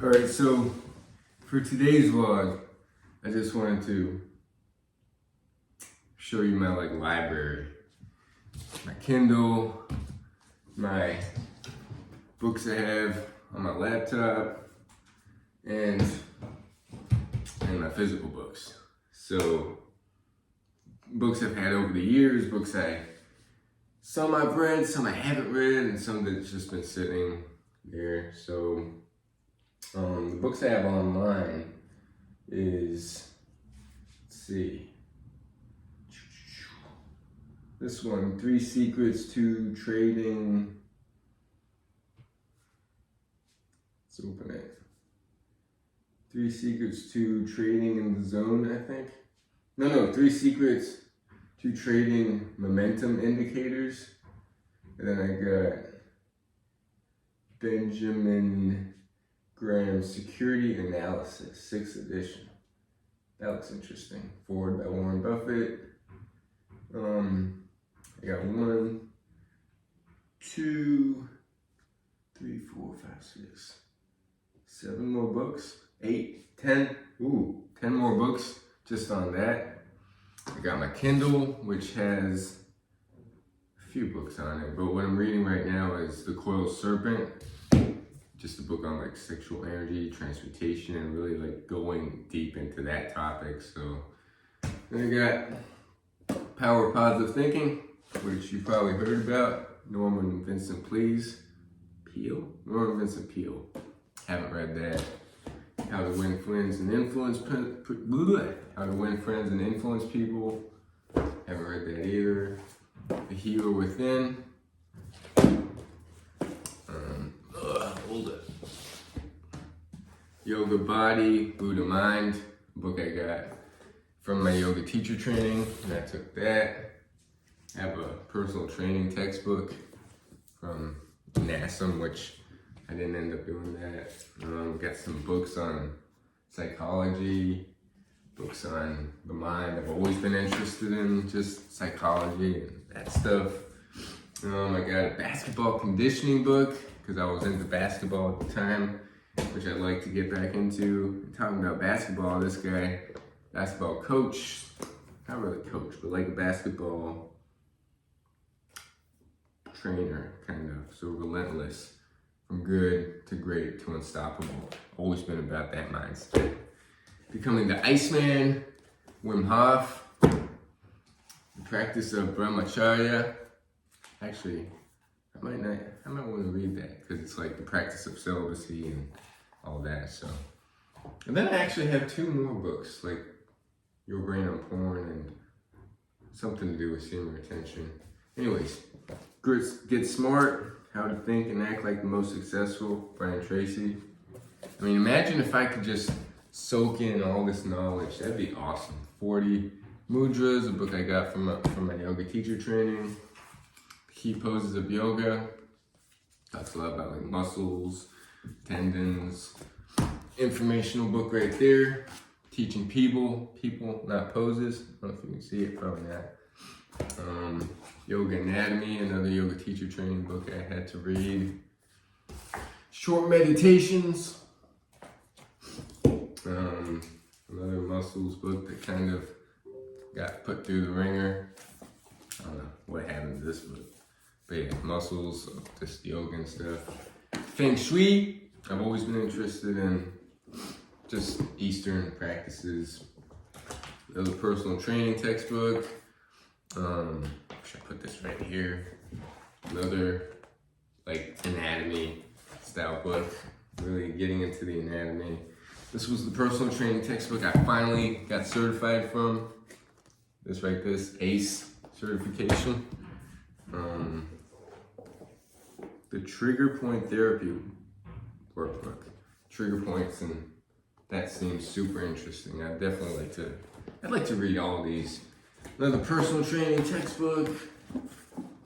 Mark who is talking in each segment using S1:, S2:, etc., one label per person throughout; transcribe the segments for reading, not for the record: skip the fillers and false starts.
S1: Alright, so for today's vlog, I just wanted to show you my library. My Kindle, my books I have on my laptop, and my physical books. So books I've had over the years, some I've read, some I haven't read, and some that's just been sitting there. So the books I have online is, let's see, this one, 3 Secrets to Trading, let's open it. 3 Secrets to Trading in the Zone, I think. No, 3 Secrets to Trading Momentum Indicators. And then I got Benjamin Graham's Security Analysis, 6th edition. That looks interesting. Forward by Warren Buffett. I got 1, 2, 3, 4, 5, 6, 7 more books. 8, 10. 10 more books just on that. I got my Kindle, which has a few books on it, but what I'm reading right now is The Coiled Serpent. Just a book on sexual energy, transmutation, and really going deep into that topic. So then I got Power of Positive Thinking, which you probably heard about. Norman Vincent Peale. Haven't read that. How to Win Friends and Influence People. Haven't read that either. The Healer Within. Hold it. Yoga Body, Buddha Mind. Book I got from my yoga teacher training, and I took that. I have a personal training textbook from NASM, which I didn't end up doing that. Got some books on psychology, books on the mind. I've always been interested in just psychology and that stuff. I got a basketball conditioning book because I was into basketball at the time, which I'd like to get back into. Talking about basketball, this guy, basketball coach, not really coach, but a basketball trainer, kind of, so relentless. From good to great to unstoppable. Always been about that mindset. Becoming the Iceman, Wim Hof, the practice of brahmacharya. Actually, I might want to read that because it's the practice of celibacy and all that. So, and then I actually have 2 more books, Your Brain on Porn and something to do with semen retention. Anyways, Get Smart. How to Think and Act Like the Most Successful, Brian Tracy. I mean, imagine if I could just soak in all this knowledge. That'd be awesome. 40 Mudras, a book I got from my yoga teacher training. Key Poses of Yoga. Talks a lot about muscles, tendons. Informational book right there. Teaching people, not poses. I don't know if you can see it, probably not. Yoga Anatomy, another yoga teacher training book I had to read. Short Meditations, another muscles book that kind of got put through the ringer. I don't know what happened to this book, but yeah, muscles, just yoga and stuff. Feng Shui, I've always been interested in just Eastern practices. Another personal training textbook. Should I put this right here? Another anatomy style book, really getting into the anatomy. This was the personal training textbook I finally got certified from. This ACE certification. The Trigger Point Therapy workbook. Trigger points, and that seems super interesting. I'd like to read all these. Another personal training textbook,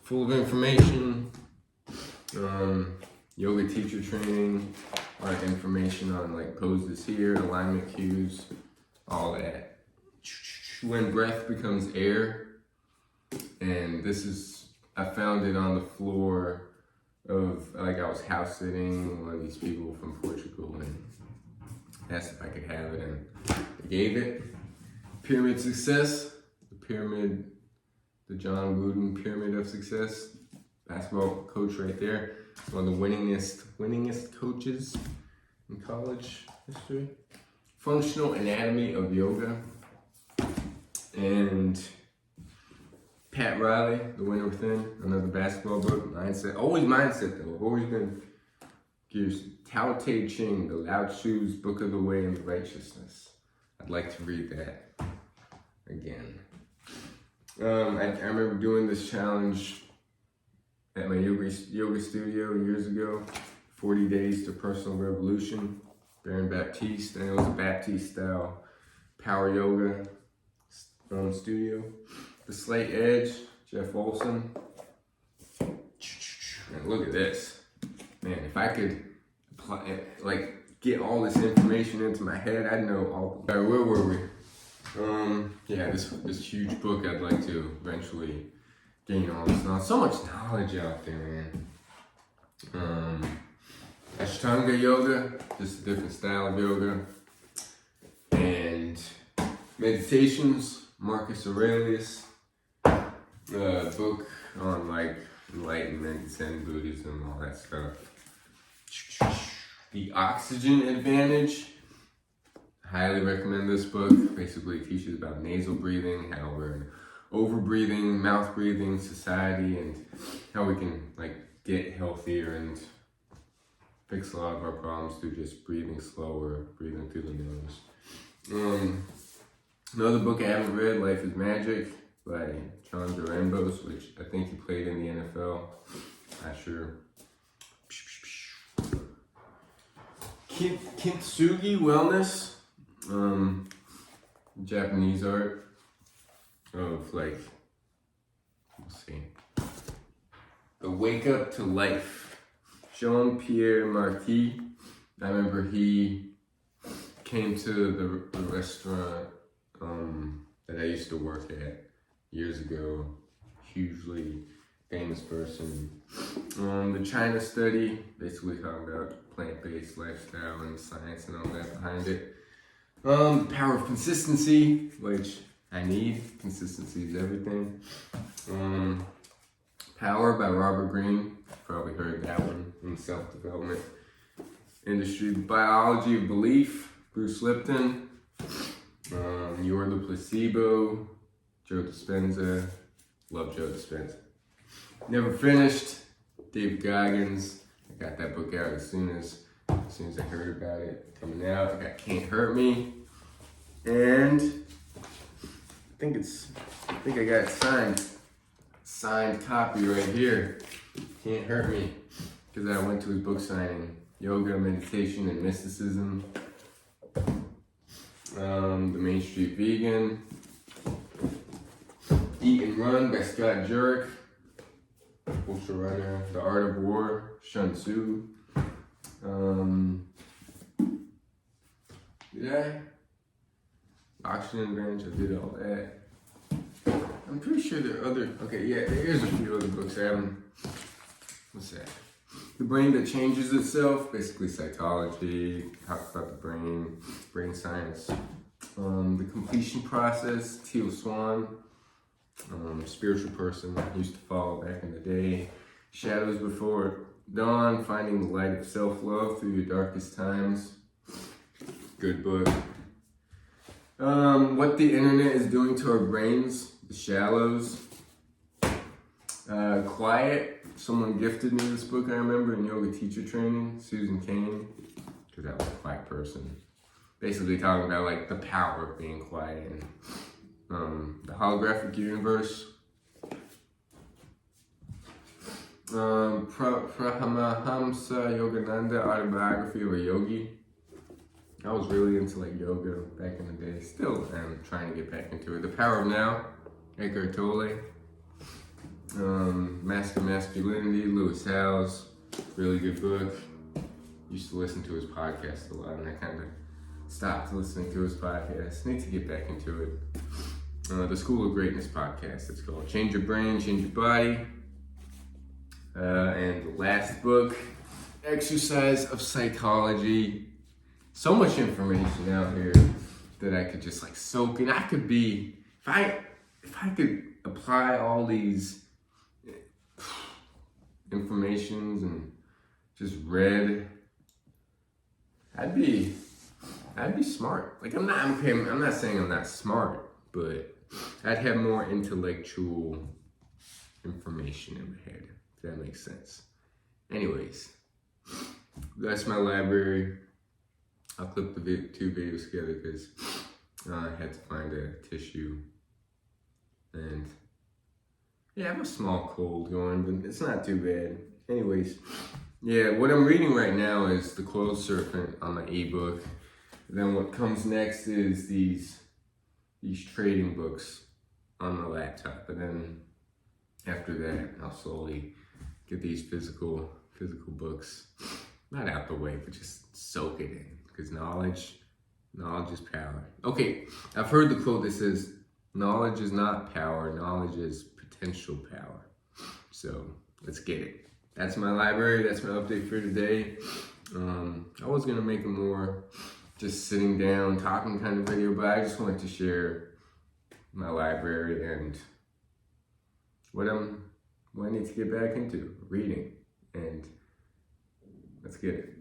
S1: full of information, yoga teacher training, a lot of information on poses here, alignment cues, all that. When breath becomes air, and I found it on the floor of, I was house sitting one of these people from Portugal, and asked if I could have it, and I gave it. Pyramid Success, the John Wooden Pyramid of Success. Basketball coach right there. One of the winningest coaches in college history. Functional Anatomy of Yoga. And Pat Riley, The Winner Within, another basketball book. Mindset, always mindset though. I've always been curious. Tao Te Ching, the Lao Tzu's Book of the Way and Righteousness. I'd like to read that again. I remember doing this challenge at my yoga studio years ago. 40 Days to Personal Revolution. Baron Baptiste, and it was a Baptiste style power yoga studio. The Slate Edge, Jeff Olson. And look at this. Man, if I could apply, get all this information into my head, I'd know all. All right, where were we? Yeah, this huge book. I'd like to eventually gain all this knowledge. So much knowledge out there, man. Ashtanga yoga, just a different style of yoga. And meditations, Marcus Aurelius. Book on enlightenment, Zen Buddhism, all that stuff. The Oxygen Advantage. Highly recommend this book. Basically teaches about nasal breathing, how we're an over-breathing, mouth-breathing society, and how we can get healthier and fix a lot of our problems through just breathing slower, breathing through the nose. Another book I haven't read, Life is Magic, by John Durambos, which I think he played in the NFL. Not sure. Kintsugi Wellness. Japanese art of let's see. The Wake Up to Life. Jean-Pierre Marquis. I remember he came to the restaurant that I used to work at years ago. Hugely famous person. The China Study, basically talking about plant-based lifestyle and science and all that behind it. The Power of Consistency, which I need. Consistency is everything. Power by Robert Greene. Probably heard that one in the self-development industry. The Biology of Belief, Bruce Lipton. You're the Placebo, Joe Dispenza. Love Joe Dispenza. Never Finished, Dave Goggins. I got that book out as soon as I heard about it coming out. I got Can't Hurt Me. And I think I got it signed copy right here. Can't Hurt Me. Because I went to his book signing. Yoga, Meditation, and Mysticism. The Main Street Vegan. Eat and Run by Scott Jurek. Ultra Runner. The Art of War, Sun Tzu. Did I? Oxygen Advantage, I did all that. I'm pretty sure there are other, there's a few other books I haven't. What's that? The Brain That Changes Itself, basically psychology, talks about the brain science. The Completion Process, Teal Swan, spiritual person I used to follow back in the day. Shadows Before Dawn, Finding the Light of Self-Love Through Your Darkest Times. Good book. What the Internet is Doing to Our Brains, The Shallows. Quiet. Someone gifted me this book, I remember, in yoga teacher training, Susan Cain, because I was a quiet person. Basically talking about the power of being quiet and the holographic universe. Paramahamsa Yogananda, Autobiography of a Yogi. I was really into yoga back in the day. Still am trying to get back into it. The Power of Now, Eckhart Tolle. Master Masculinity, Lewis Howes. Really good book. Used to listen to his podcast a lot, and I kind of stopped listening to his podcast. Need to get back into it. The School of Greatness podcast, it's called. Change Your Brain, Change Your Body. And the last book, Exercise of Psychology, so much information out here that I could just like soak in. I could be, if I could apply all these informations and just read, I'd be smart. Like I'm not saying I'm not smart, but I'd have more intellectual information in my head, if that makes sense. Anyways, that's my library. I'll clip the two videos together because I had to find a tissue. And yeah, I have a small cold going, but it's not too bad. Anyways, yeah, what I'm reading right now is The Coiled Serpent on my ebook. Then what comes next is these trading books on my laptop. And then after that, I'll slowly get these physical books, not out the way, but just soak it in. Because knowledge is power. Okay, I've heard the quote that says, knowledge is not power, knowledge is potential power. So let's get it. That's my library, that's my update for today. I was gonna make a more just sitting down, talking kind of video, but I just wanted to share my library and what I need to get back into, reading. And let's get it.